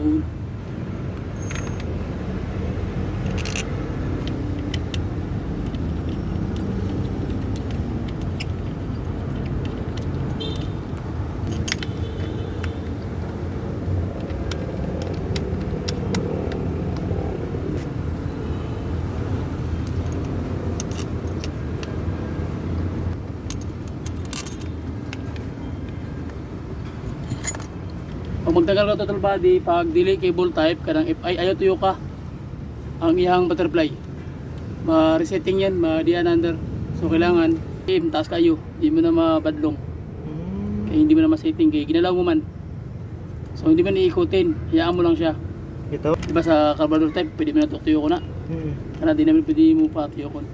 Yun. Pag magtagal ka total body, pag delay cable type, kadang if ay ayaw tuyo ka ang ihang butterfly, ma-resetting yan, ma-dian under. So kailangan aim taas kayo, hindi mo na mabadlong, kaya hindi mo na ma-setting, kaya ginalaw mo man. So hindi mo na iikutin, hayaan mo lang siya. Ito? Diba sa carburetor type, pwede mo na tuyo ko na. Kana di namin pwede mo pa tuyo ko.